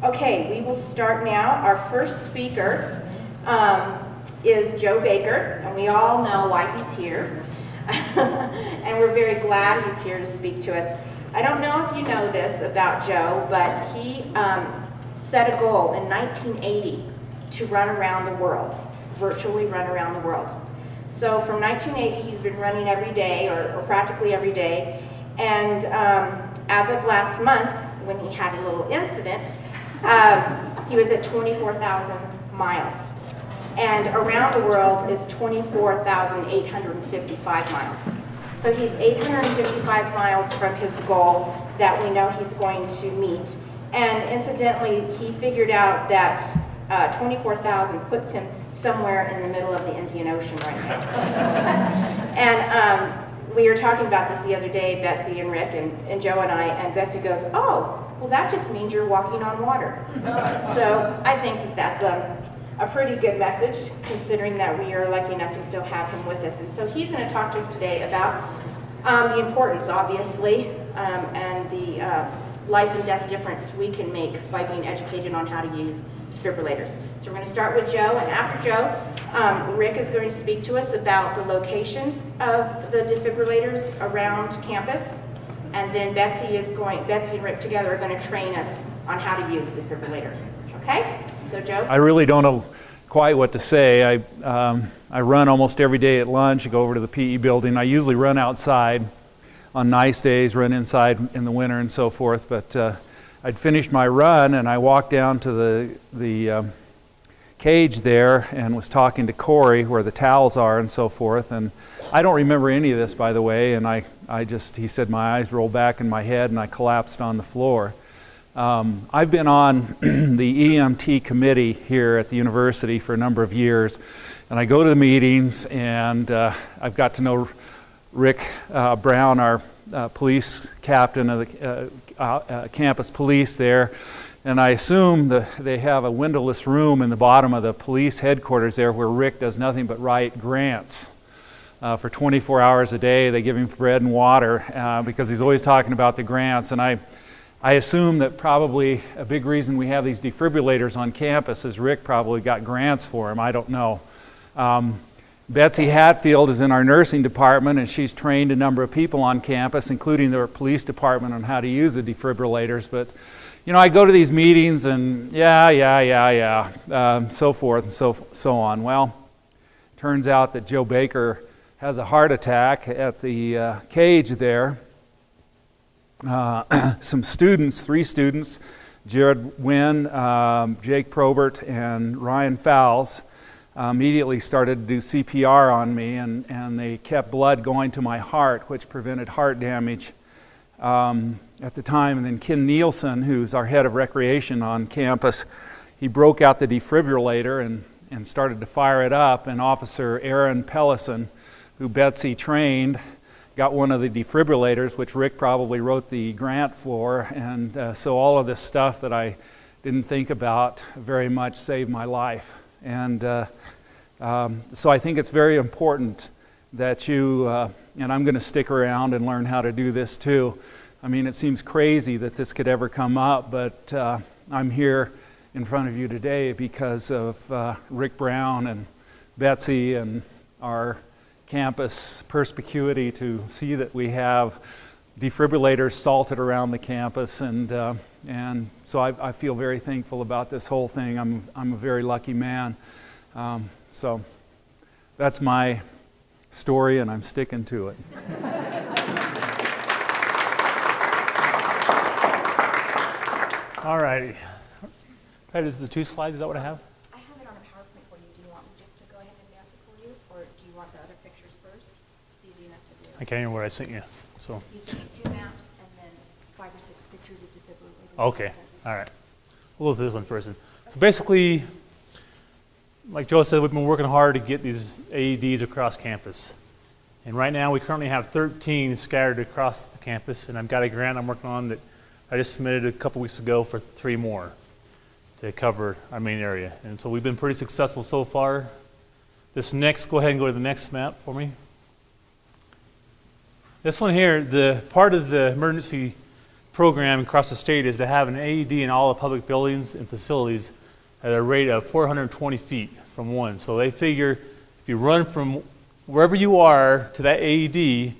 Okay, we will start now. Our first speaker is Joe Baker, and we all know why he's here. And we're very glad he's here to speak to us. I don't know if you know this about Joe, but he set a goal in 1980 to run around the world, virtually run around the world. So from 1980, he's been running every day, or practically every day. And as of last month, when he had a little incident, he was at 24,000 miles. And around the world is 24,855 miles. So he's 855 miles from his goal that we know he's going to meet. And incidentally, he figured out that 24,000 puts him somewhere in the middle of the Indian Ocean right now. And we were talking about this the other day, Betsy and Rick and Joe and I, and Betsy goes, "Oh, well that just means you're walking on water." So I think that's a pretty good message, considering that we are lucky enough to still have him with us. And so he's going to talk to us today about the importance, obviously, and the life and death difference we can make by being educated on how to use defibrillators. So we're going to start with Joe, and after Joe, Rick is going to speak to us about the location of the defibrillators around campus, and then Betsy and Rick together are going to train us on how to use the defibrillator. Okay? So Joe? I really don't know quite what to say. I run almost every day at lunch. I go over to the PE building. I usually run outside on nice days, run inside in the winter and so forth, but I'd finished my run and I walked down to the cage there and was talking to Corey where the towels are and so forth, and I don't remember any of this, by the way, and he said my eyes rolled back in my head and I collapsed on the floor. I've been on the EMT committee here at the university for a number of years, and I go to the meetings, and I've got to know Rick Brown, our police captain of the campus police there, and I assume they have a windowless room in the bottom of the police headquarters there where Rick does nothing but write grants. For 24 hours a day. They give him bread and water because he's always talking about the grants, and I assume that probably a big reason we have these defibrillators on campus is Rick probably got grants for them. I don't know. Betsy Hatfield is in our nursing department, and she's trained a number of people on campus, including their police department, on how to use the defibrillators. But, you know, I go to these meetings and so forth and so on. Well, turns out that Joe Baker has a heart attack at the cage there. Some students, 3 students, Jared Wynn, Jake Probert, and Ryan Fowles, immediately started to do CPR on me, and they kept blood going to my heart, which prevented heart damage at the time. And then Ken Nielsen, who's our head of recreation on campus, he broke out the defibrillator and started to fire it up, and Officer Aaron Pellison, who Betsy trained, got one of the defibrillators, which Rick probably wrote the grant for, and so all of this stuff that I didn't think about very much saved my life. And so I think it's very important that you, and I'm going to stick around and learn how to do this too. I mean, it seems crazy that this could ever come up, but I'm here in front of you today because of Rick Brown and Betsy and our campus perspicuity to see that we have defibrillators salted around the campus, and so I feel very thankful about this whole thing. I'm a very lucky man. So that's my story, and I'm sticking to it. All righty. That is the 2 slides. Is that what I have? I have it on a PowerPoint for you. Do you want me just to go ahead and advance it for you, or do you want the other pictures first? It's easy enough to do. I can't remember what I sent you. So. You sent me 2 maps and then 5 or 6 pictures of defibrillators. Okay. All right. We'll go through this one first. So basically, like Joe said, we've been working hard to get these AEDs across campus. And right now we currently have 13 scattered across the campus, and I've got a grant I'm working on that I just submitted a couple weeks ago for 3 more to cover our main area. And so we've been pretty successful so far. This next, go ahead and go to the next map for me. This one here, the part of the emergency program across the state is to have an AED in all the public buildings and facilities at a rate of 420 feet from one. So they figure if you run from wherever you are to that AED,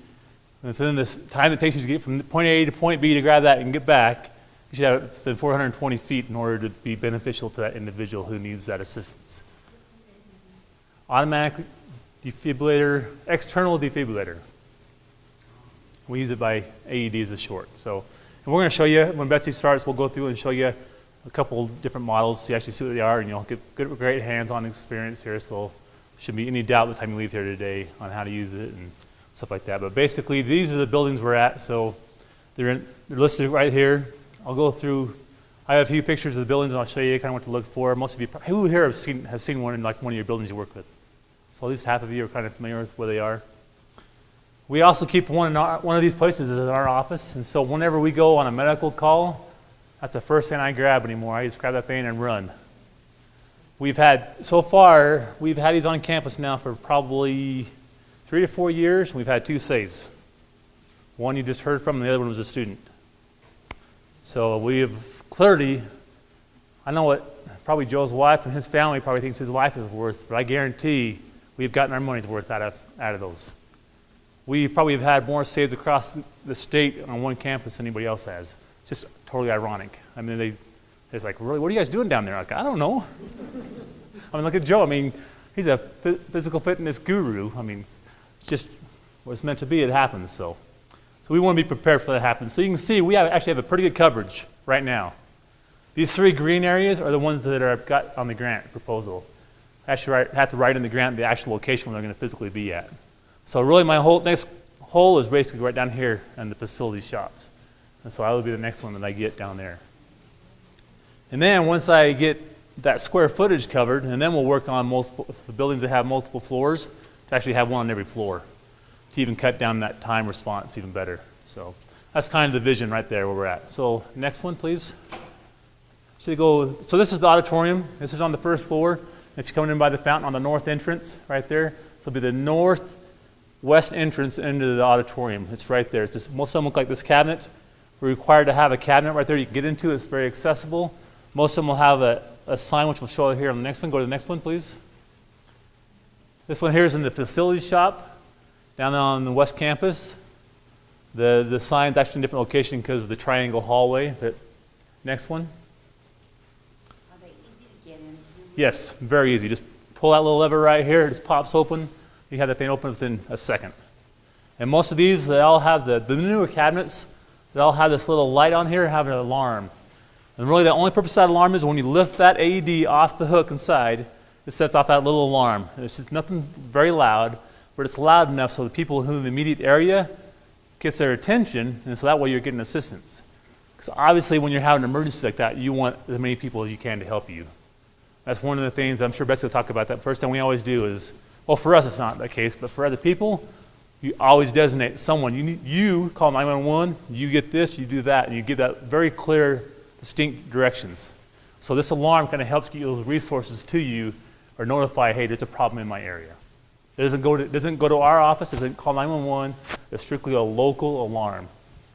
within this time it takes you to get from point A to point B to grab that and get back, you should have it within 420 feet in order to be beneficial to that individual who needs that assistance. Automatic defibrillator, external defibrillator. We use it by AEDs as short. So, and we're going to show you, when Betsy starts, we'll go through and show you a couple different models so you actually see what they are, and you'll get great hands-on experience here, so there shouldn't be any doubt by the time you leave here today on how to use it and stuff like that. But basically, these are the buildings we're at, so they're listed right here. I'll go through, I have a few pictures of the buildings, and I'll show you kind of what to look for. Most of you, who here have seen one in like one of your buildings you work with? So at least half of you are kind of familiar with where they are. We also keep one of these places in our office, and so whenever we go on a medical call, that's the first thing I grab anymore. I just grab that thing and run. So far, we've had these on campus now for probably 3 to 4 years, and we've had 2 saves. One you just heard from, and the other one was a student. So we have clearly, I know what probably Joe's wife and his family probably thinks his life is worth, but I guarantee we've gotten our money's worth out of those. We probably have had more saves across the state on one campus than anybody else has. It's just totally ironic. I mean, they're like, really, what are you guys doing down there? Like, I don't know. I mean, look at Joe. I mean, he's a physical fitness guru. I mean, it's just what's meant to be, it happens. So we want to be prepared for that to happen. So you can see we actually have a pretty good coverage right now. These 3 green areas are the ones that are got on the grant proposal. I actually have to write in the grant the actual location where they're going to physically be at. So really my next hole is basically right down here in the facility shops. And so I will be the next one that I get down there. And then once I get that square footage covered, and then we'll work on the buildings that have multiple floors to actually have one on every floor to even cut down that time response even better. So that's kind of the vision right there where we're at. So next one, please. So this is the auditorium. This is on the first floor. If you're coming in by the fountain on the north entrance right there, so it'll be the northwest entrance into the auditorium. It's right there. It's just, most of them look like this cabinet. We're required to have a cabinet right there you can get into. It's very accessible. Most of them will have a sign, which we'll show you here on the next one. Go to the next one, please. This one here is in the facilities shop down on the west campus. The sign's actually in a different location because of the triangle hallway. But next one. Are they easy to get into? Yes, very easy. Just pull that little lever right here. It just pops open. You have that thing open within a second. And most of these, they all have the newer cabinets, they all have this little light on here, have an alarm. And really the only purpose of that alarm is when you lift that AED off the hook inside, it sets off that little alarm. It's just nothing very loud, but it's loud enough so the people who in the immediate area gets their attention, and so that way you're getting assistance. Because obviously when you're having an emergency like that, you want as many people as you can to help you. That's one of the things, I'm sure Betsy will talk about that. First thing we always do is, well, for us it's not the case, but for other people, you always designate someone. You call 911, you get this, you do that, and you give that very clear, distinct directions. So this alarm kind of helps get those resources to you or notify, hey, there's a problem in my area. It doesn't go to our office, it doesn't call 911, it's strictly a local alarm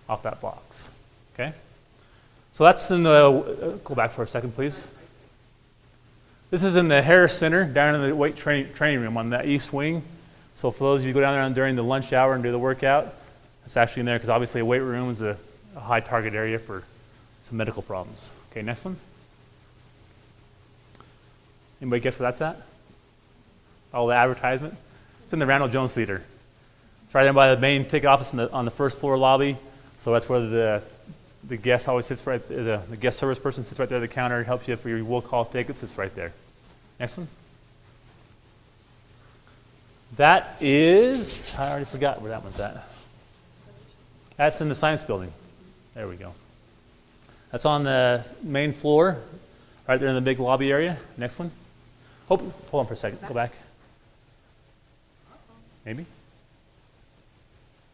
off that box, okay? So that's in the, go back for a second, please. This is in the Harris Center, down in the weight training room on that east wing. So for those of you who go down there during the lunch hour and do the workout, it's actually in there because obviously a weight room is a high target area for some medical problems. Okay, next one. Anybody guess where that's at? Oh, the advertisement? It's in the Randall Jones Theater. It's right there by the main ticket office on the first floor lobby. So that's where the guest always sits right there. The guest service person sits right there at the counter, helps you for your will call tickets. It's right there. Next one. That is, I already forgot where that one's at. That's in the science building. There we go. That's on the main floor, right there in the big lobby area. Next one. Hold on for a second. Go back. Maybe.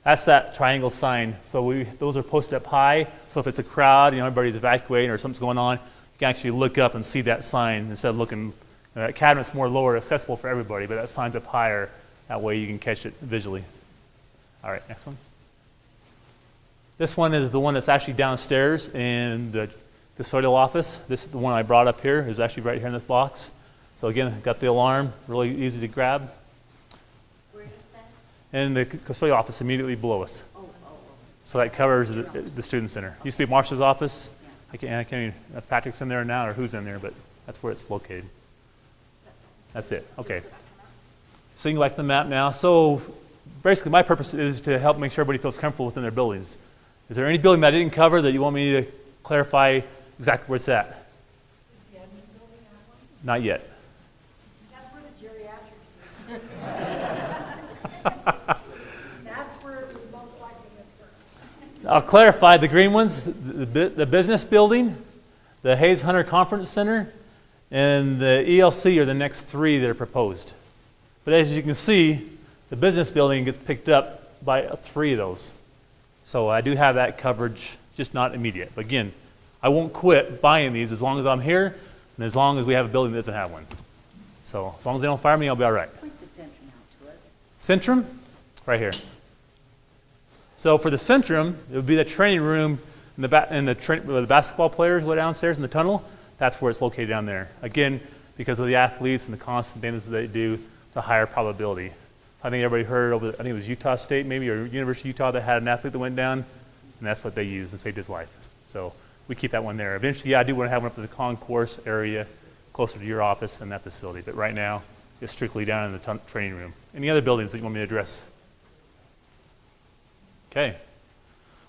That's that triangle sign. So those are posted up high. So if it's a crowd, everybody's evacuating or something's going on, you can actually look up and see that sign instead of looking. That cabinet's more lower, accessible for everybody, but that sign's up higher. That way you can catch it visually. All right, next one. This one is the one that's actually downstairs in the custodial office. This is the one I brought up here. It's actually right here in this box. So again, got the alarm, really easy to grab. Where is that? And the custodial office immediately below us. Oh. So that covers the student center. Used to be Marcia's office. I can't even, if Patrick's in there now or who's in there, but that's where it's located. That's it. Okay. Seeing like the map now. So basically my purpose is to help make sure everybody feels comfortable within their buildings. Is there any building that I didn't cover that you want me to clarify exactly where it's at? Is the admin building that one? Not yet. That's where the geriatric is. That's where it would most likely occur. I'll clarify the green ones, the business building, the Hayes Hunter Conference Center, and the ELC are the next three that are proposed. But as you can see, the business building gets picked up by three of those. So I do have that coverage, just not immediate. But again, I won't quit buying these as long as I'm here and as long as we have a building that doesn't have one. So as long as they don't fire me, I'll be all right. Point the Centrum out to us. Centrum, right here. So for the Centrum, it would be the training room where the basketball players go downstairs in the tunnel. That's where it's located down there. Again, because of the athletes and the constant things that they do, it's a higher probability. I think everybody heard over, I think it was Utah State maybe, or University of Utah that had an athlete that went down, and that's what they used and saved his life. So we keep that one there. Eventually, yeah, I do want to have one up in the concourse area, closer to your office and that facility, but right now, it's strictly down in the training room. Any other buildings that you want me to address? Okay.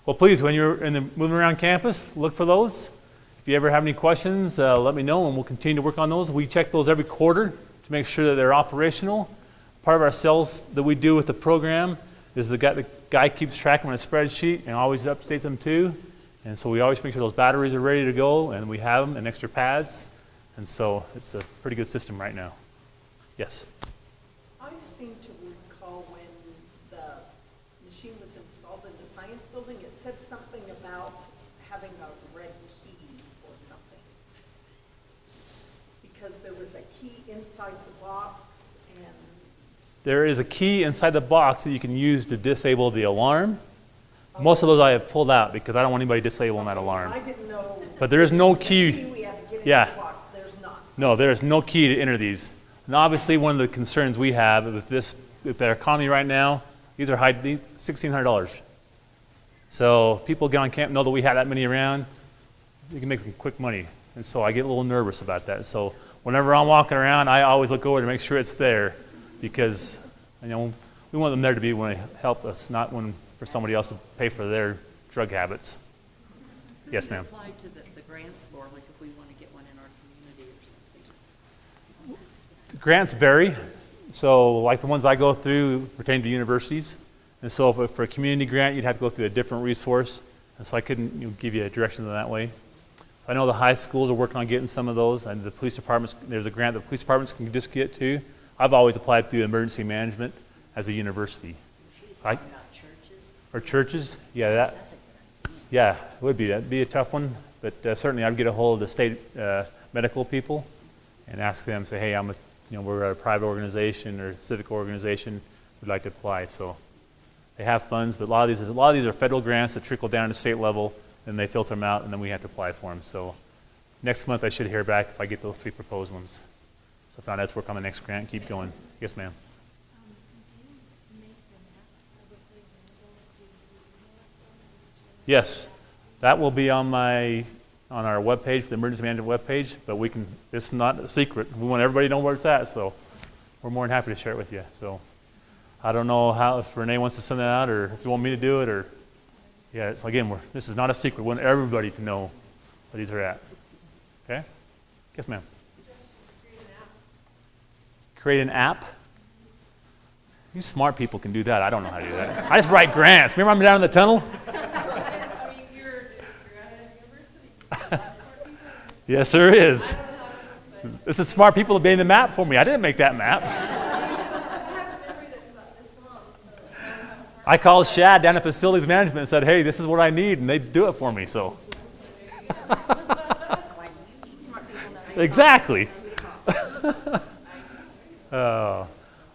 Well, please, when you're moving around campus, look for those. If you ever have any questions, let me know, and we'll continue to work on those. We check those every quarter to make sure that they're operational. Part of our sales that we do with the program is the guy keeps track on a spreadsheet and always updates them too. And so we always make sure those batteries are ready to go, and we have them and extra pads. And so it's a pretty good system right now. Yes? I seem to recall when the machine was installed in the science building, it said something about having a red key or something. Because there was a key inside the box and... There is a key inside the box that you can use to disable the alarm. Most of those I have pulled out because I don't want anybody disabling that alarm. I didn't know... But there is no key. We had to get in Yeah. the box, there's not. No, there is no key to enter these. And obviously one of the concerns we have with this, with their economy right now, these are $1,600. So people get on camp, know that we have that many around, you can make some quick money. And so I get a little nervous about that. So whenever I'm walking around, I always look over to make sure it's there because we want them there to be when they help us, not for somebody else to pay for their drug habits. Yes, ma'am. Apply to the grants for, like if we want to get one in our community or something. Grants vary. So like the ones I go through pertain to universities. And so for a community grant, you'd have to go through a different resource. And so I couldn't give you a direction in that way. So I know the high schools are working on getting some of those. And the police departments, there's a grant that police departments can just get to. I've always applied through emergency management as a university. She's talking about churches. Or churches, yeah, it would be. That'd be a tough one. But certainly I'd get a hold of the state medical people and ask them, say, hey, we're a private organization or civic organization. We'd like to apply. So they have funds, but a lot of these are federal grants that trickle down to state level, and they filter them out, and then we have to apply for them. So next month I should hear back if I get those 3 proposed ones. So if not, let's work on the next grant. Keep going. Yes, ma'am. Yes, that will be on our webpage, the emergency management webpage, but it's not a secret. We want everybody to know where it's at, so we're more than happy to share it with you. So I don't know if Renee wants to send that out or if you want me to do it or, yeah, this is not a secret. We want everybody to know where these are at. Okay? Yes, ma'am. Create an app? You smart people can do that. I don't know how to do that. I just write grants. Remember I'm down in the tunnel? Yes, there is. This is smart people that made the map for me. I didn't make that map. I called Shad down at facilities management and said, hey, this is what I need, and they do it for me, so. Exactly.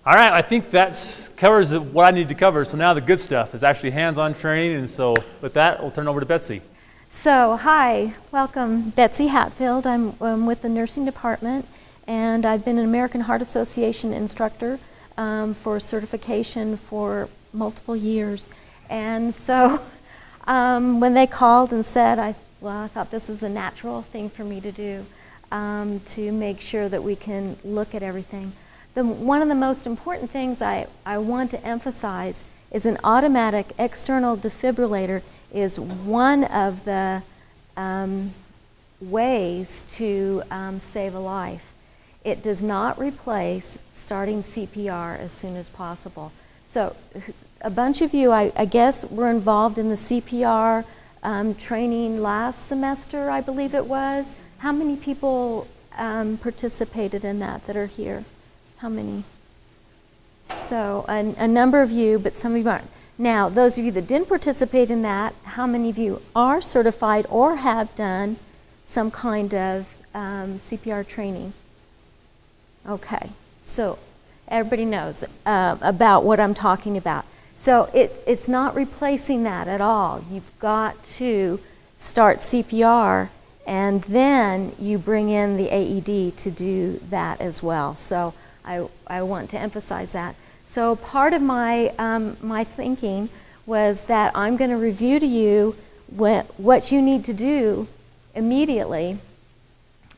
All right, I think that covers what I need to cover. So now the good stuff is actually hands-on training. And so with that, we'll turn it over to Betsy. So, hi, welcome, Betsy Hatfield. I'm with the nursing department, and I've been an American Heart Association instructor for certification for multiple years. And so when they called and said, I thought this is a natural thing for me to do, to make sure that we can look at everything. One of the most important things I want to emphasize is an automatic external defibrillator is one of the ways to save a life. It does not replace starting CPR as soon as possible. So a bunch of you, I guess, were involved in the CPR training last semester, I believe it was. How many people participated in that are here? How many? So a number of you, but some of you aren't. Now, those of you that didn't participate in that, how many of you are certified or have done some kind of CPR training? Okay, so everybody knows about what I'm talking about. So it's not replacing that at all. You've got to start CPR, and then you bring in the AED to do that as well. So I want to emphasize that. So part of my my thinking was that I'm going to review to you what you need to do immediately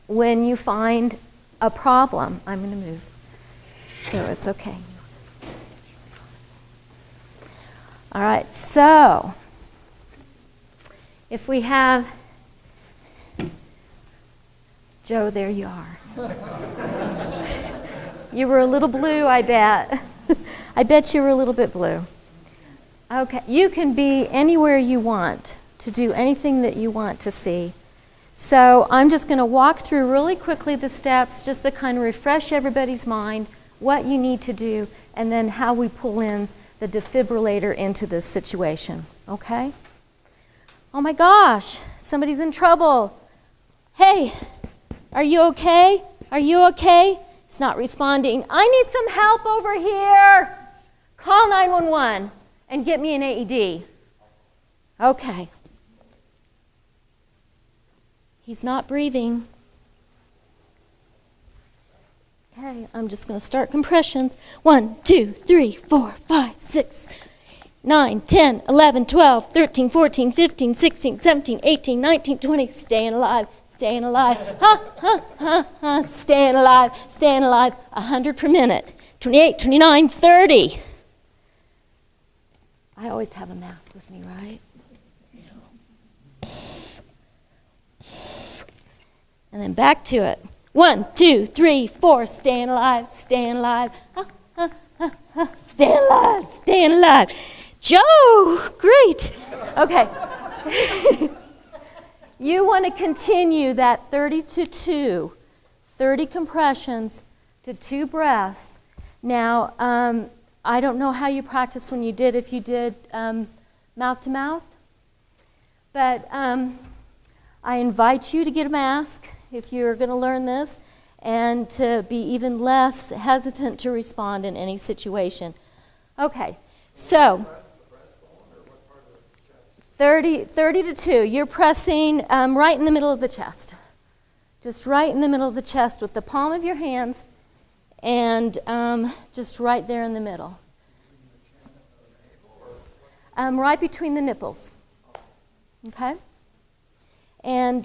when you find a problem. I'm going to move, so it's okay. All right, so if we have Joe, there you are. You were a little blue, I bet. I bet you were a little bit blue. Okay, you can be anywhere you want to do anything that you want to see. So I'm just going to walk through really quickly the steps just to kind of refresh everybody's mind what you need to do and then how we pull in the defibrillator into this situation, okay? Oh my gosh, somebody's in trouble. Hey, are you okay? Are you okay? It's not responding. I need some help over here. Call 911 and get me an AED. Okay. He's not breathing. Okay, I'm just going to start compressions. 1, 2, 3, 4, 5, 6, 9, 10, 11, 12, 13, 14, 15, 16, 17, 18, 19, 20. Staying alive. Staying alive, staying alive, 100 per minute, 28, 29, 30. I always have a mask with me, right? And then back to it. 1, 2, 3, 4, staying alive, staying alive, staying alive, staying alive. Joe, great. Okay. You want to continue that 30 to 2, 30 compressions to 2 breaths. Now, I don't know how you practiced when you did, if you did mouth to mouth, but I invite you to get a mask if you're going to learn this and to be even less hesitant to respond in any situation. Okay, so 30 to 2, you're pressing right in the middle of the chest. Just right in the middle of the chest with the palm of your hands and just right there in the middle. Right between the nipples. Okay? And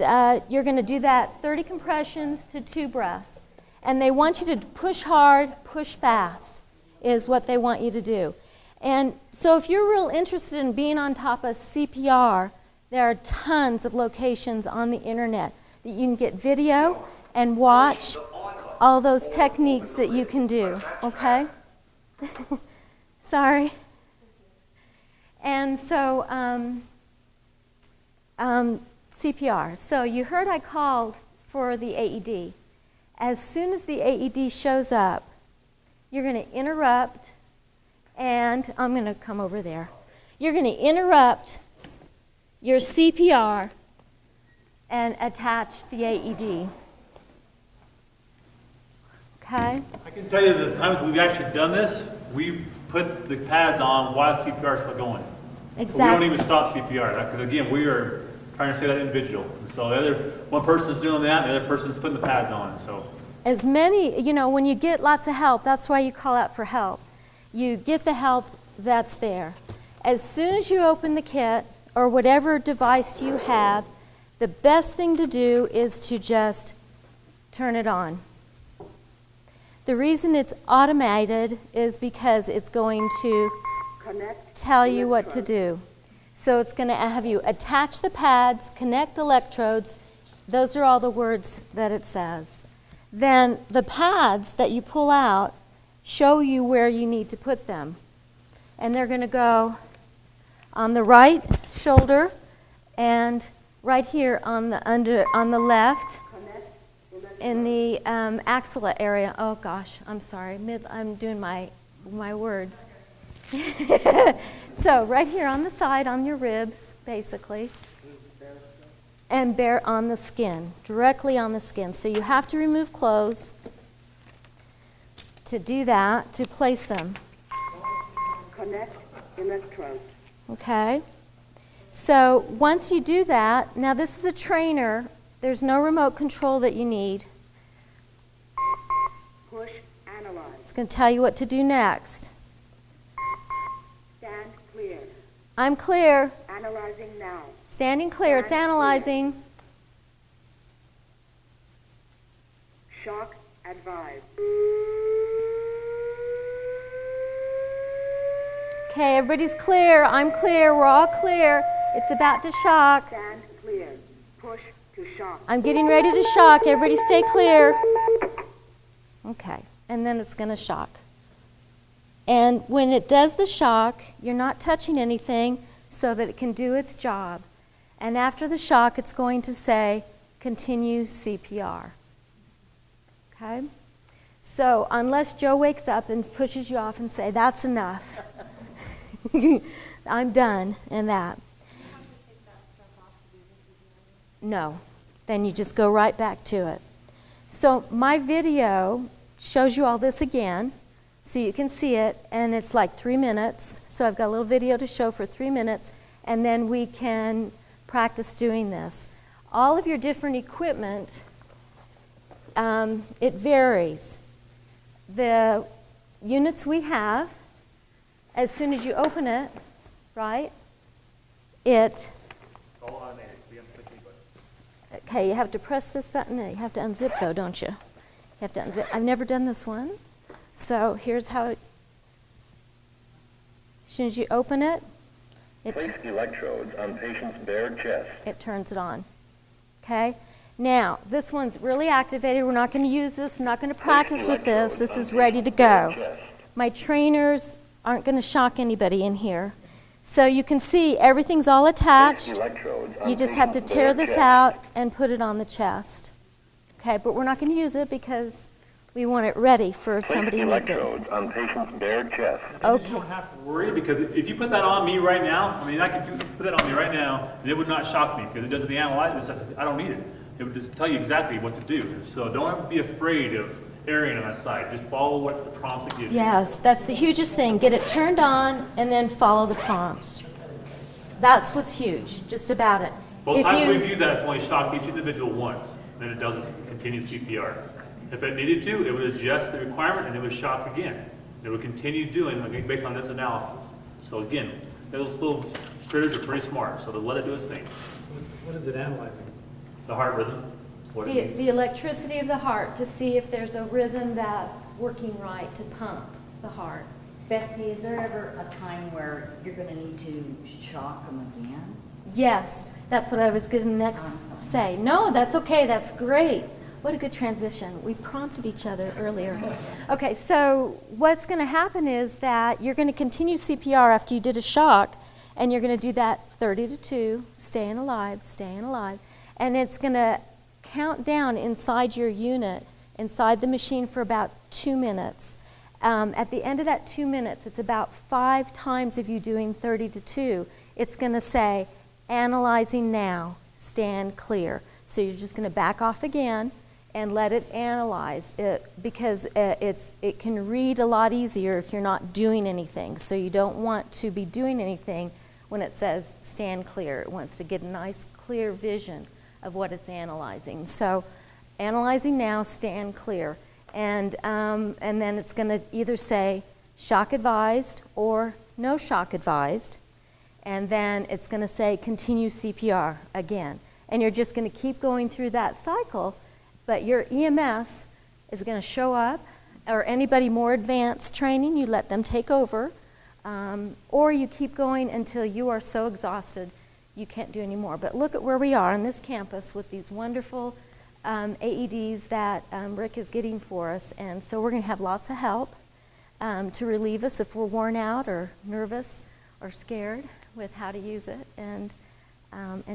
you're going to do that 30 compressions to 2 breaths. And they want you to push hard, push fast is what they want you to do. And so if you're real interested in being on top of CPR, there are tons of locations on the internet that you can get video and watch all those techniques that you can do, okay? Sorry. And so CPR. So you heard I called for the AED. As soon as the AED shows up, you're going to interrupt. And I'm going to come over there. You're going to interrupt your CPR and attach the AED. Okay? I can tell you the times we've actually done this, we put the pads on while CPR is still going. So we don't Exactly. even stop CPR, because again, we are trying to stay that individual. So the other, one person's doing that, and the other person's putting the pads on, so. As many, you know, when you get lots of help, that's why you call out for help. You get the help that's there. As soon as you open the kit, or whatever device you have, the best thing to do is to just turn it on. The reason it's automated is because it's going to tell you what to do. So it's going to have you attach the pads, connect electrodes. Those are all the words that it says. Then the pads that you pull out show you where you need to put them. And they're going to go on the right shoulder and right here on the left in the axilla area. Oh gosh, I'm sorry. I'm doing my words. So right here on the side, on your ribs, basically, and bare on the skin, directly on the skin. So you have to remove clothes to do that, to place them. Connect electrode. Okay? So once you do that, now this is a trainer. There's no remote control that you need. Push analyze. It's going to tell you what to do next. Stand clear. I'm clear. Analyzing now. Standing clear. It's analyzing. Shock advised. Okay, everybody's clear. I'm clear. We're all clear. It's about to shock. Stand clear. Push to shock. I'm getting ready to shock. Everybody stay clear. Okay, and then it's going to shock. And when it does the shock, you're not touching anything so that it can do its job. And after the shock, it's going to say, continue CPR. Okay? So unless Joe wakes up and pushes you off and say, that's enough. I'm done, and that. No. Then you just go right back to it. So my video shows you all this again, so you can see it, and it's like 3 minutes. So I've got a little video to show for 3 minutes, and then we can practice doing this. All of your different equipment, it varies. The units we have, as soon as you open it, right, it, okay, you have to press this button. You have to unzip though, don't you? You have to unzip. I've never done this one. So here's how it, as soon as you open it, Place electrodes on patient's bare chest. it turns it on. Okay? Now, this one's really activated. We're not going to use this. We're not going to practice with this. This is ready to go. My trainers aren't going to shock anybody in here. So you can see everything's all attached. You just have to tear this out and put it on the chest. Okay, but we're not going to use it because we want it ready for if somebody needs it. On patient's bare chest. Okay. You don't have to worry, because if you put that on me right now, I mean, I could put that on me right now, and it would not shock me, because it doesn't the analysis. I don't need it. It would just tell you exactly what to do. So don't ever be afraid of erring on that side. Just follow what the prompts it gives you. Yes, that's the hugest thing. Get it turned on and then follow the prompts. That's what's huge, just about it. Both If times you- we've used that, it's only shocked each individual once. Then it does its continued CPR. If it needed to, it would adjust the requirement and it would shock again. It would continue doing, again, based on this analysis. So again, those little critters are pretty smart, so they'll let it do its thing. What is it analyzing? The heart rhythm, what it needs. The electricity of the heart to see if there's a rhythm that's working right to pump the heart. Betsy, is there ever a time where you're going to need to shock them again? Yes, that's what I was going to next say. No, that's okay. That's great. What a good transition. We prompted each other earlier. Okay, so what's going to happen is that you're going to continue CPR after you did a shock, and you're going to do that 30 to 2, staying alive, staying alive. And it's going to count down inside your unit, inside the machine for about 2 minutes. At the end of that 2 minutes, it's about 5 times of you doing 30 to 2. It's going to say, analyzing now, stand clear. So you're just going to back off again, and let it analyze it, because it can read a lot easier if you're not doing anything. So you don't want to be doing anything when it says stand clear. It wants to get a nice clear vision of what it's analyzing. So analyzing now, stand clear. And then it's going to either say shock advised or no shock advised. And then it's going to say continue CPR again. And you're just going to keep going through that cycle, but your EMS is going to show up, or anybody more advanced training, you let them take over, or you keep going until you are so exhausted you can't do any more. But look at where we are on this campus with these wonderful AEDs that Rick is getting for us. And so we're going to have lots of help to relieve us if we're worn out or nervous or scared with how to use it, and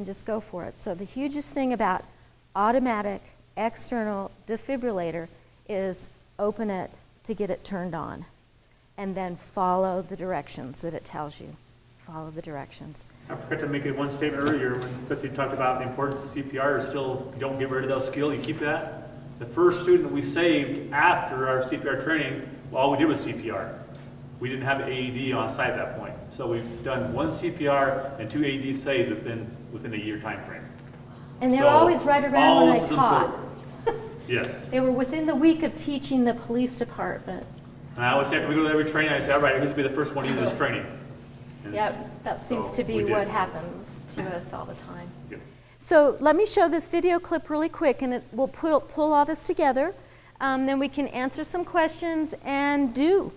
just go for it. So the hugest thing about automatic external defibrillator is open it to get it turned on, and then follow the directions that it tells you. Follow the directions. I forgot to make it one statement earlier when Betsy talked about the importance of CPR. Still, you don't get rid of that skill, you keep that. The first student we saved after our CPR training, well, all we did was CPR. We didn't have an AED on site at that point. So we've done 1 CPR and 2 AED saves within a year time frame. And they're always right around when I taught. Yes. They were within the week of teaching the police department. And I always say after we go to every training, I say, all right, who's going to be the first one to use this training? And Yep, that seems to be what happens to us all the time. Yep. So let me show this video clip really quick, and we'll pull all this together. Then we can answer some questions and do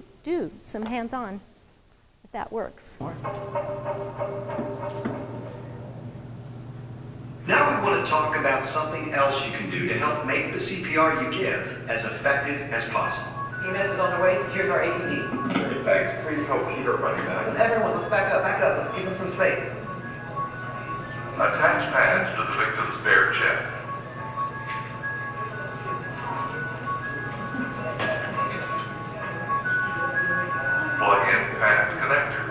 some hands-on, if that works. Now we want to talk about something else you can do to help make the CPR you give as effective as possible. EMS is on their way. Here's our AED. Great, thanks. Please help Peter running back. Everyone, let's back up. Let's give him some space. Attach pads to the victim's bare chest. Plug in pads connector.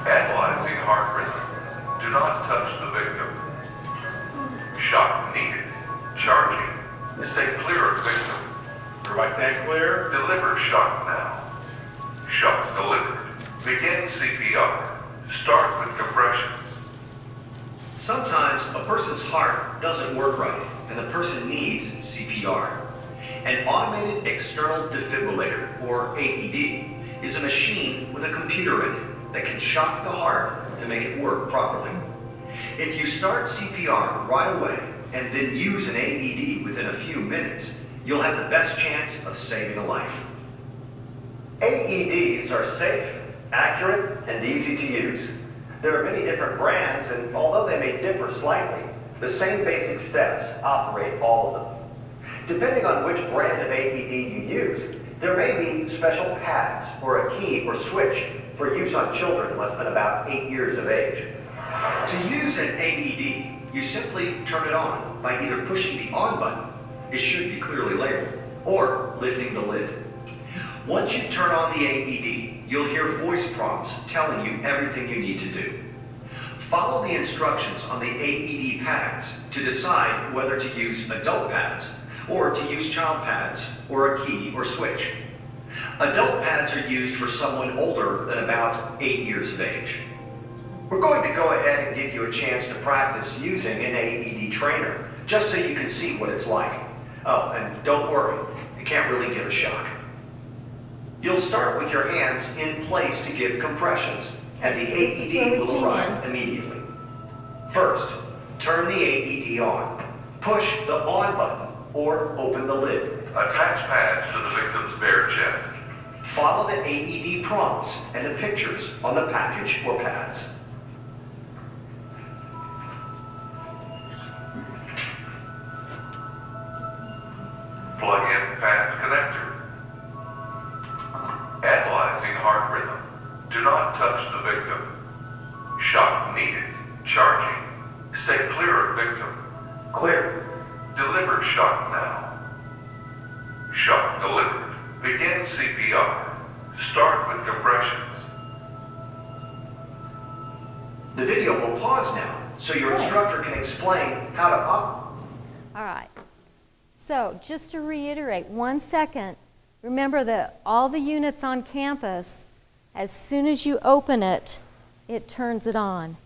Analyzing heart rhythm. Do not touch the victim. Shock needed. Charging. Stay clear of victim. Everybody stand clear. Deliver shock now. Shock delivered. Begin CPR. Start with compressions. Sometimes a person's heart doesn't work right, and the person needs CPR. An automated external defibrillator, or AED, is a machine with a computer in it that can shock the heart to make it work properly. If you start CPR right away and then use an AED within a few minutes, you'll have the best chance of saving a life. AEDs are safe, accurate, and easy to use. There are many different brands, and although they may differ slightly, the same basic steps operate all of them. Depending on which brand of AED you use, there may be special pads or a key or switch for use on children less than about 8 years of age. To use an AED, you simply turn it on by either pushing the on button, it should be clearly labeled, or lifting the lid. Once you turn on the AED, you'll hear voice prompts telling you everything you need to do. Follow the instructions on the AED pads to decide whether to use adult pads or to use child pads or a key or switch. Adult pads are used for someone older than about 8 years of age. We're going to go ahead and give you a chance to practice using an AED trainer, just so you can see what it's like. Oh, and don't worry, you can't really give a shock. You'll start with your hands in place to give compressions, and the AED will arrive immediately. First, turn the AED on. Push the on button or open the lid. Attach pads to the victim's bare chest. Follow the AED prompts and the pictures on the package or pads. Plug in pads connector. Analyzing heart rhythm. Do not touch the victim. Shock needed. Charging. Stay clear of victim. Clear. Deliver shock now. Shock delivered. Begin CPR. Start with compressions. The video will pause now, so your instructor can explain how to All right. So just to reiterate, 1 second, remember that all the units on campus, as soon as you open it, it turns it on.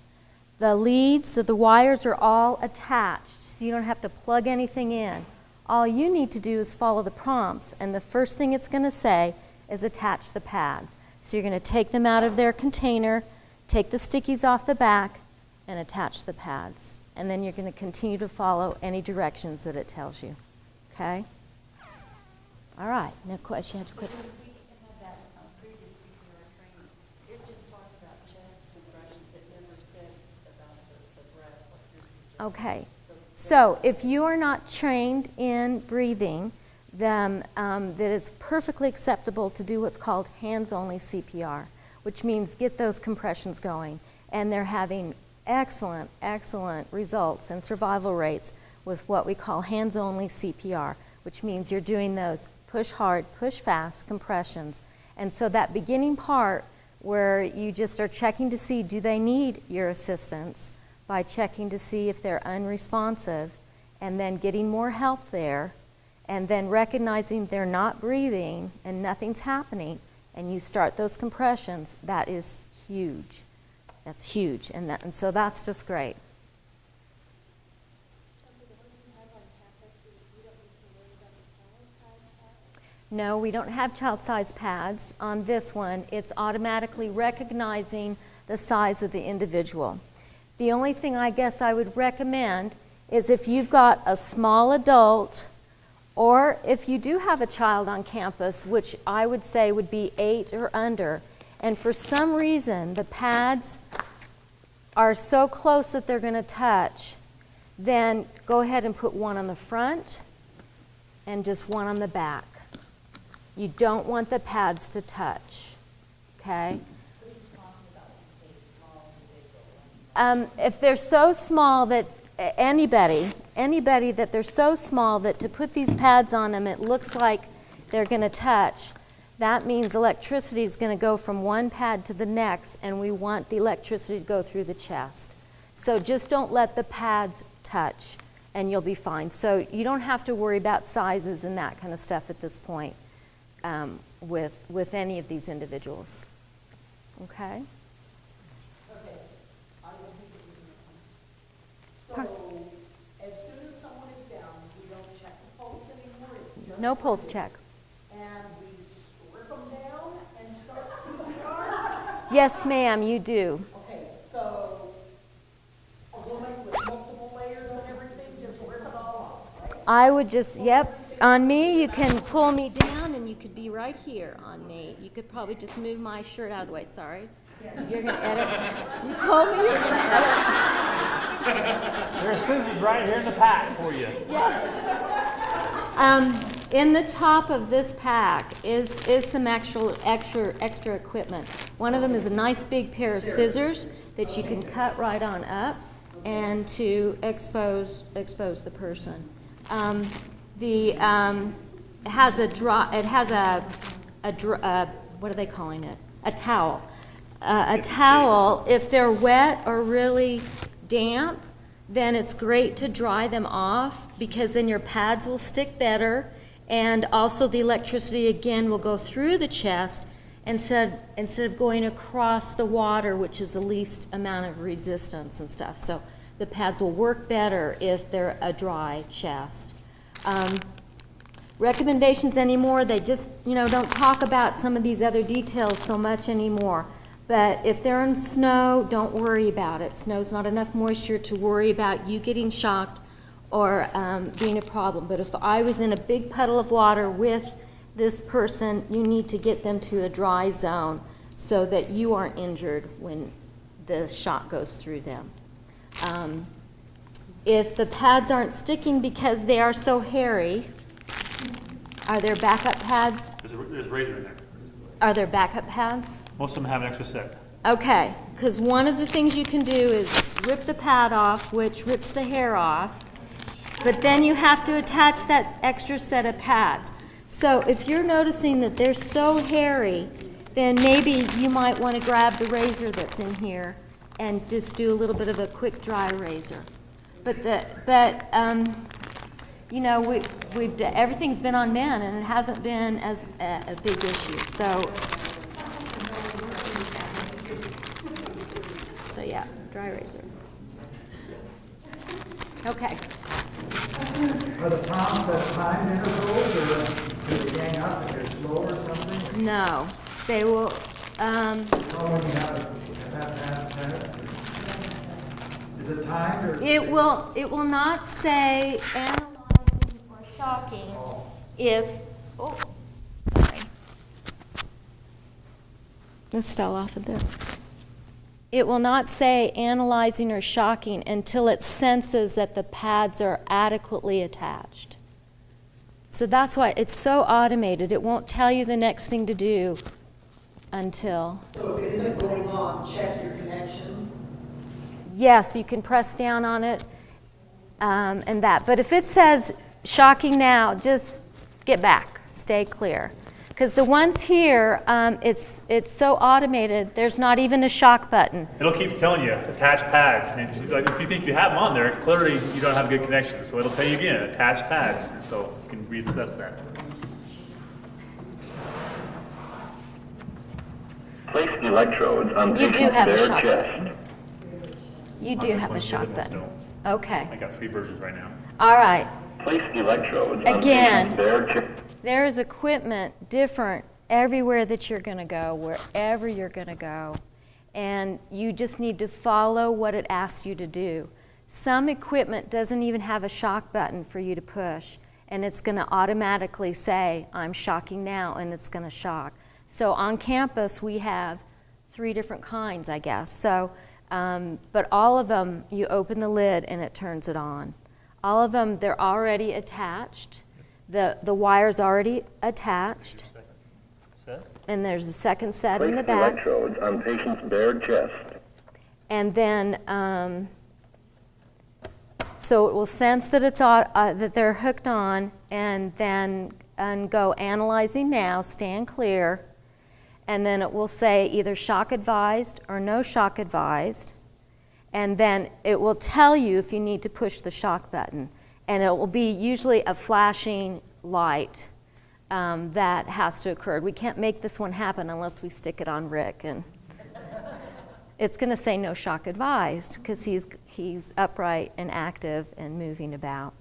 The leads, so the wires are all attached, so you don't have to plug anything in. All you need to do is follow the prompts, and the first thing it's going to say is attach the pads. So you're going to take them out of their container, take the stickies off the back, and attach the pads. And then you're going to continue to follow any directions that it tells you. Okay? All right. No question. You had a question? We had that previous CPR training. It just talked about chest compressions. It never said about the breath. What you're suggesting. Okay. So if you are not trained in breathing, then that is perfectly acceptable to do what's called hands-only CPR, which means get those compressions going. And they're having excellent, excellent results and survival rates with what we call hands-only CPR, which means you're doing those push hard, push fast compressions. And so that beginning part where you just are checking to see, do they need your assistance, by checking to see if they're unresponsive, and then getting more help there, and then recognizing they're not breathing and nothing's happening, and you start those compressions, that is huge. That's huge, and so that's just great. No, we don't have child-size pads. On this one, it's automatically recognizing the size of the individual. The only thing I guess I would recommend is if you've got a small adult, or if you do have a child on campus, which I would say would be 8 or under, and for some reason the pads are so close that they're going to touch, then go ahead and put one on the front and just one on the back. You don't want the pads to touch, okay? If they're so small that anybody that they're so small that to put these pads on them, it looks like they're going to touch, that means electricity is going to go from one pad to the next, and we want the electricity to go through the chest. So just don't let the pads touch, and you'll be fine. So you don't have to worry about sizes and that kind of stuff at this point with any of these individuals. Okay? So, as soon as someone is down, we don't check the pulse anymore, it's just... No pulse check. And we strip them down and start CPR? Yes, ma'am, you do. Okay, so a woman with multiple layers and everything, just rip it all off, right? I would just, yep, on me, you can pull me down and you could be right here on me. You could probably just move my shirt out of the way, sorry. You're going to edit. You told me you were going to edit. There are scissors right here in the pack for you. Yeah. In the top of this pack is some extra equipment. One of them is a nice big pair of scissors that you can cut right on up and to expose the person. It has what are they calling it? A towel. A towel, if they're wet or really damp, then it's great to dry them off because then your pads will stick better, and also the electricity again will go through the chest instead of going across the water, which is the least amount of resistance and stuff. So the pads will work better if they're a dry chest. Recommendations anymore, they just don't talk about some of these other details so much anymore. But if they're in snow, don't worry about it. Snow's not enough moisture to worry about you getting shocked or being a problem. But if I was in a big puddle of water with this person, you need to get them to a dry zone so that you aren't injured when the shock goes through them. If the pads aren't sticking because they are so hairy, are there backup pads? There's a razor in there. Are there backup pads? Most of them have an extra set. Okay, because one of the things you can do is rip the pad off, which rips the hair off, but then you have to attach that extra set of pads. So if you're noticing that they're so hairy, then maybe you might want to grab the razor that's in here and just do a little bit of a quick dry razor. But you know, everything's been on men, and it hasn't been as a big issue. So yeah, dry razor. Okay. Are the pounds at time intervals, or do they gang up if they're slow or something? No, they will. When you have is it timed or? It will not say analyzing or shocking if. Oh, sorry. This fell off of this. It will not say analyzing or shocking until it senses that the pads are adequately attached. So that's why it's so automated. It won't tell you the next thing to do until. So if it isn't going on, check your connections. Yes, you can press down on it and that. But if it says shocking now, just get back, stay clear. Because the ones here, it's so automated, there's not even a shock button. It'll keep telling you, attach pads. And if you think you have them on there, clearly you don't have a good connection. So it'll tell you again, attach pads. And so you can reassess that. Place electrodes on You do patient's have a bare shock chest. button. You do have a shock button. Okay. I got 3 versions right now. All right. Place electrodes on Again, patient's bare chest. there is equipment different everywhere that you're going to go, wherever you're going to go. And you just need to follow what it asks you to do. Some equipment doesn't even have a shock button for you to push. And it's going to automatically say, I'm shocking now, and it's going to shock. So on campus, we have 3 different kinds, I guess. So, but all of them, you open the lid and it turns it on. All of them, they're already attached. The wire's already attached. And there's a second set in the back. Place electrodes on patient's bare chest. And then, so it will sense that it's that they're hooked on, and then go analyzing now, stand clear. And then it will say either shock advised or no shock advised. And then it will tell you if you need to push the shock button. And it will be usually a flashing light that has to occur. We can't make this one happen unless we stick it on Rick. And it's going to say no shock advised because he's upright and active and moving about.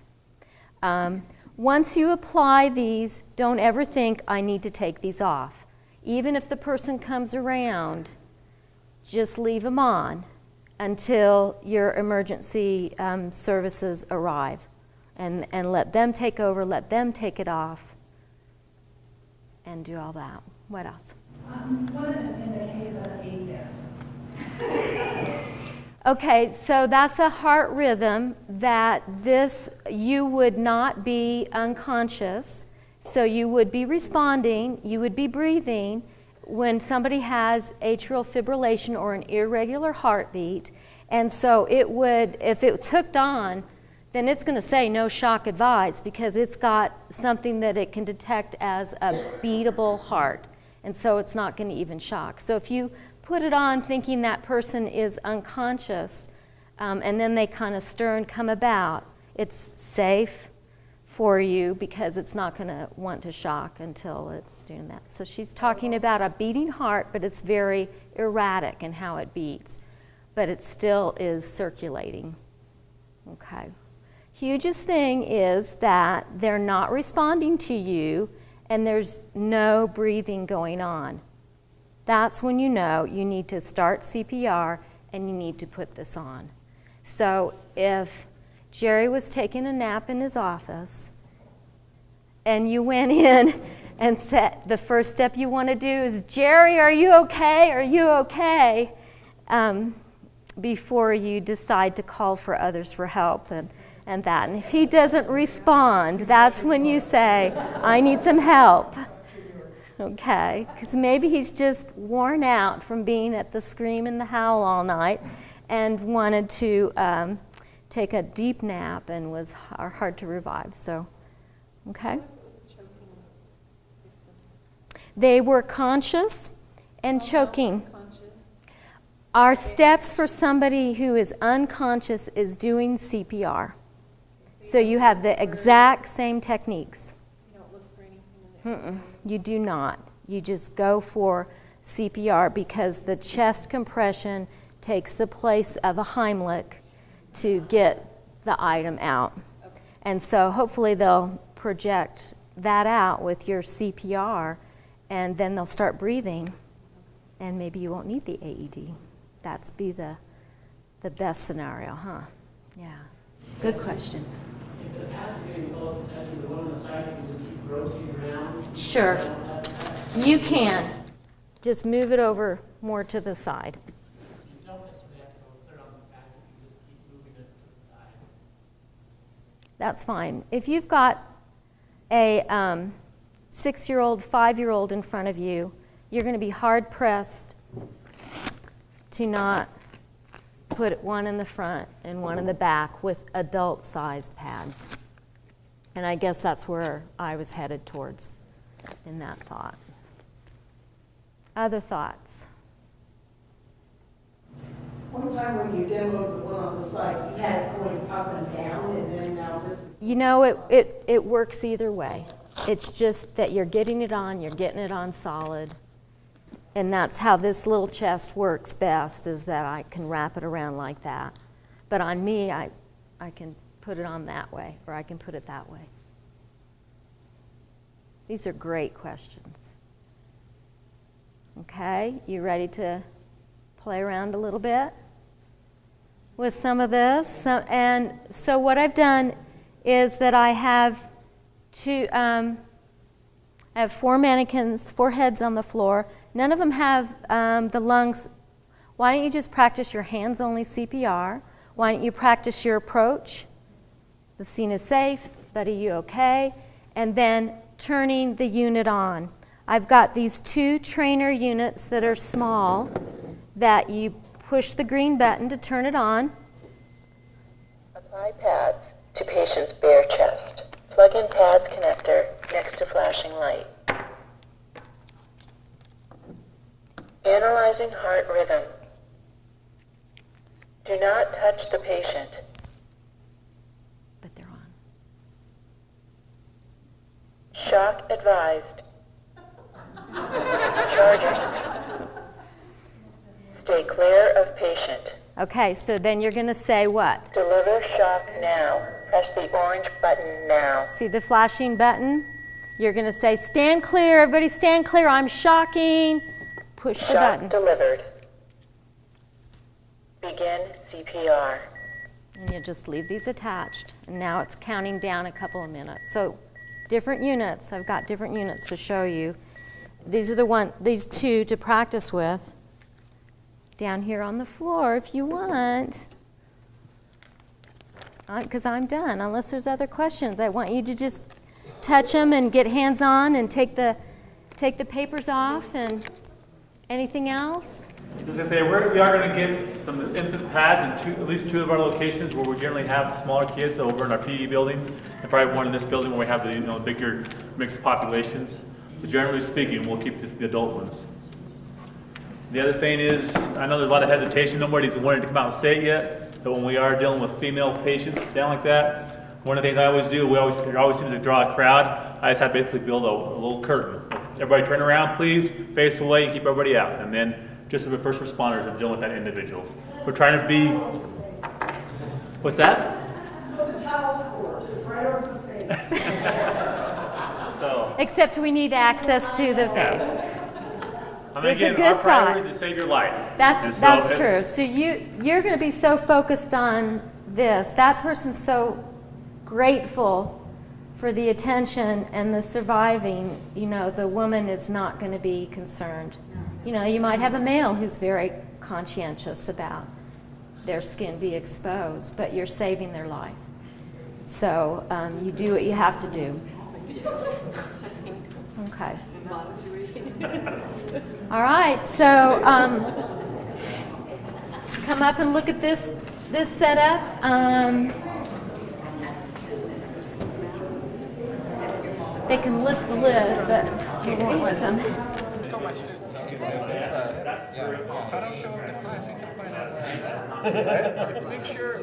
Once you apply these, don't ever think, I need to take these off. Even if the person comes around, just leave them on until your emergency services arrive. And let them take over, let them take it off, and do all that. What else? What in the case of AFib? Okay, so that's a heart rhythm that you would not be unconscious. So you would be responding, you would be breathing. When somebody has atrial fibrillation or an irregular heartbeat, and so it would, if it's hooked on, then it's going to say no shock advised because it's got something that it can detect as a beatable heart, and so it's not going to even shock. So if you put it on thinking that person is unconscious, and then they kind of stir and come about, it's safe for you because it's not going to want to shock until it's doing that. So she's talking about a beating heart, but it's very erratic in how it beats, but it still is circulating. Okay. Hugest thing is that they're not responding to you and there's no breathing going on. That's when you know you need to start CPR and you need to put this on. So if Jerry was taking a nap in his office, and you went in and said, the first step you want to do is, Jerry, are you okay? Are you okay? Before you decide to call for others for help and that. And if he doesn't respond, that's when you say, I need some help. Okay? Because maybe he's just worn out from being at the scream and the howl all night and wanted to take a deep nap and was hard to revive. So, okay? They were conscious and choking. Our steps for somebody who is unconscious is doing CPR. So you have the exact same techniques. You don't look for anything in there? You do not. You just go for CPR because the chest compression takes the place of a Heimlich to get the item out. Okay. And so hopefully they'll project that out with your CPR, and then they'll start breathing, and maybe you won't need the AED. That's be the best scenario, huh? Yeah. Good question. If the path is getting close to touching the one on the side, you just keep rotating around. Sure. You can. Just move it over more to the side. You don't necessarily have to go clear on the back, you just keep moving it to the side. That's fine. If you've got a 6-year-old, 5-year-old in front of you, you're going to be hard pressed to not put one in the front and one in the back with adult-sized pads. And I guess that's where I was headed towards in that thought. Other thoughts? One time when you demoed the one on the side, you had it going up and down, and then now this is... You know, it works either way. It's just that you're getting it on solid. And that's how this little chest works best, is that I can wrap it around like that. But on me, I can put it on that way, or I can put it that way. These are great questions. Okay, you ready to play around a little bit with some of this? And so what I've done is that I have I have 4 mannequins, 4 heads on the floor. None of them have the lungs. Why don't you just practice your hands-only CPR? Why don't you practice your approach? The scene is safe, but are you okay? And then turning the unit on. I've got these 2 trainer units that are small that you push the green button to turn it on. Apply pads to patient's bare chest. Plug in pads connector next to flashing light. Analyzing heart rhythm. Do not touch the patient. But they're on. Shock advised. Charging. Stay clear of patient. Okay, so then you're going to say what? Deliver shock now. Press the orange button now. See the flashing button? You're going to say, stand clear, everybody stand clear, I'm shocking. Push the button. Shock delivered. Begin CPR. And you just leave these attached. And now it's counting down a couple of minutes. So different units, I've got different units to show you. These are these 2 to practice with. Down here on the floor if you want. Because I'm done, unless there's other questions. I want you to just touch them and get hands-on and take the papers off. And anything else? As I say, we are going to get some infant pads in at least 2 of our locations where we generally have smaller kids, over in our PE building, and probably one in this building where we have the bigger mixed populations. But generally speaking, we'll keep just the adult ones. The other thing is, I know there's a lot of hesitation. Nobody's wanted to come out and say it yet, but when we are dealing with female patients down like that, one of the things I always do, there always seems to draw a crowd. I just have to basically build a little curtain. Everybody turn around, please, face away, and keep everybody out. And then just as the first responders are dealing with that individual. We're trying to be, what's that? Put the towel score right over the face. So, except we need access to the face. I So mean, it's a again, good our thought. priority is to save your life. That's true. So you're going to be so focused on this. That person's so grateful for the attention and the surviving. The woman is not going to be concerned. You might have a male who's very conscientious about their skin be exposed, but you're saving their life. So you do what you have to do. Okay. All right, so come up and look at this setup. They can lift the lid, but you won't let them. If I don't show up to class, you can find us. Make sure.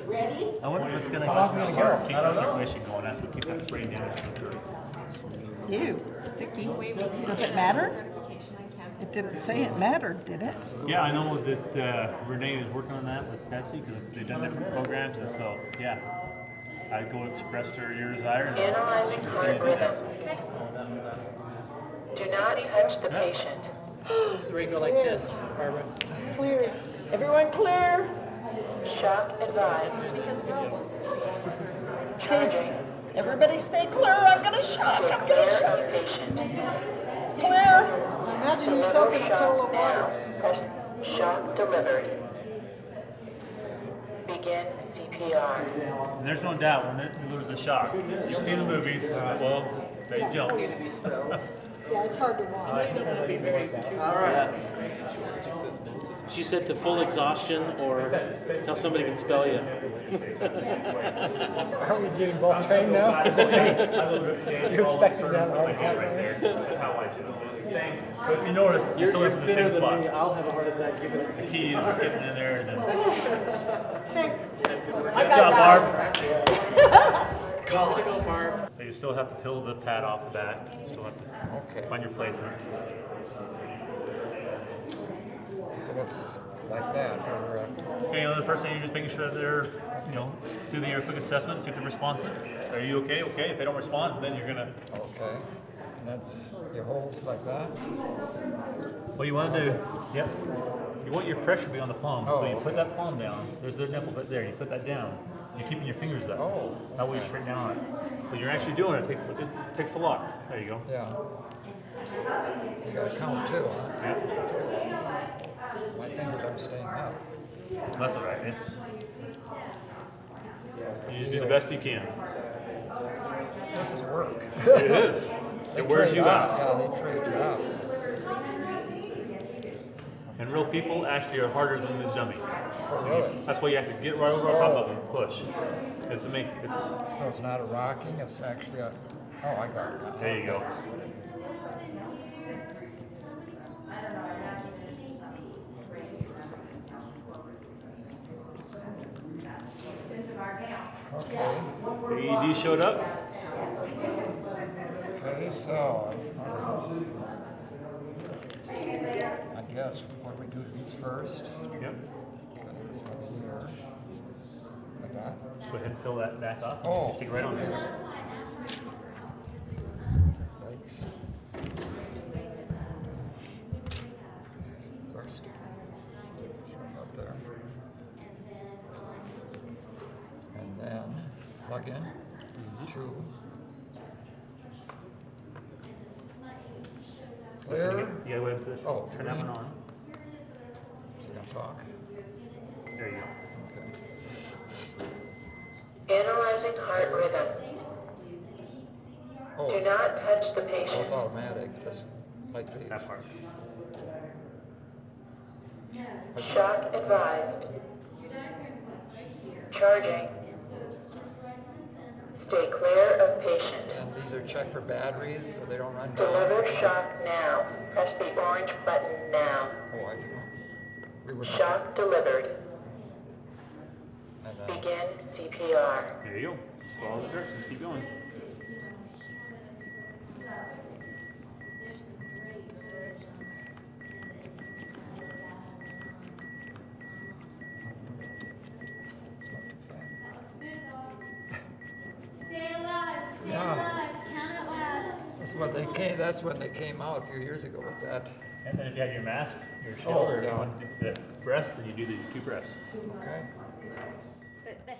Ready? I wonder if it's going to How long is it gonna go? keep the circulation going. That's what keeps that brain damage from occurring. Ew, sticky. Does it matter? It didn't say it mattered, did it? Yeah, I know that Renee is working on that with Betsy because they've done different programs, and so yeah, I'd go express to her your desire. And Analyzing heart rhythm. Do not touch the patient. This is where you go like this, Barbara. Clear. Everyone clear? Shock advised. Charging. Everybody stay clear. I'm gonna shock. I'm gonna Clear shock. of patient. Clear. Imagine yourself in a Shock pool of now. water. Press shock delivered. Begin CPR. And there's no doubt when it delivers a shock. You see the movies, well, they jump. Yeah, it's hard to watch. All right. She said to full exhaustion or till somebody can spell you. Are we getting both trained now? Just me? You're expecting to have a heart attack? That's how I do it. But if you notice, you're still in the same spot. I'll have a heart attack given up. The key is getting in there and then. Thanks. Good job, Barb. Call it. Go, Barb. So you still have to peel the pad off the back. You still have to find your placement. So it's like that, or, Okay, the first thing you're just making sure that they're, do your quick assessment, see if they're responsive. Are you okay? Okay. If they don't respond, then you're gonna. okay. And that's, you hold like that? What you want to do? Yep. You want your pressure to be on the palm, so you put that palm down. There's the nipple right there. You put that down. You're keeping your fingers up. Oh. That way you straight down on it. So you're actually doing it. It takes a lot. There you go. Yeah. You gotta count too, huh? Yeah. My fingers aren't staying up. That's all right. You just do the best you can. This is work. It is. It wears you out. Yeah, they trade you out. And real people actually are harder than this dummy. Oh, really? That's why you have to get right over top of them and push. So it's not a rocking, it's actually a, oh, I got it. There you go. Okay. The ED showed up. Okay, so I guess what we do these first. Yep. Okay, this one here. Like that. Go ahead and peel that back off. Oh. Just stick it right on there. Thanks. Start sticking. Up there. And then plug in. Two. Clear. You gotta go ahead and push. Turn that one on. So you're gonna talk. There you go. Okay. Analyzing heart rhythm. Oh. Do not touch the Oh, patient. it's automatic. That's like these. That part. Shock advised. Charging. Stay clear of patient. And these are checked for batteries so they don't run down. Deliver shock now. Press the orange button now. Oh, I do. We would Shock delivered. and then Begin CPR. There you go. Just follow the directions. Keep going. Stay alive, stay Yeah. alive, count it loud. that's when they came out a few years ago with that. And then if you have your mask, your shield, or yeah. the breast, then you do the two breaths. Okay. But the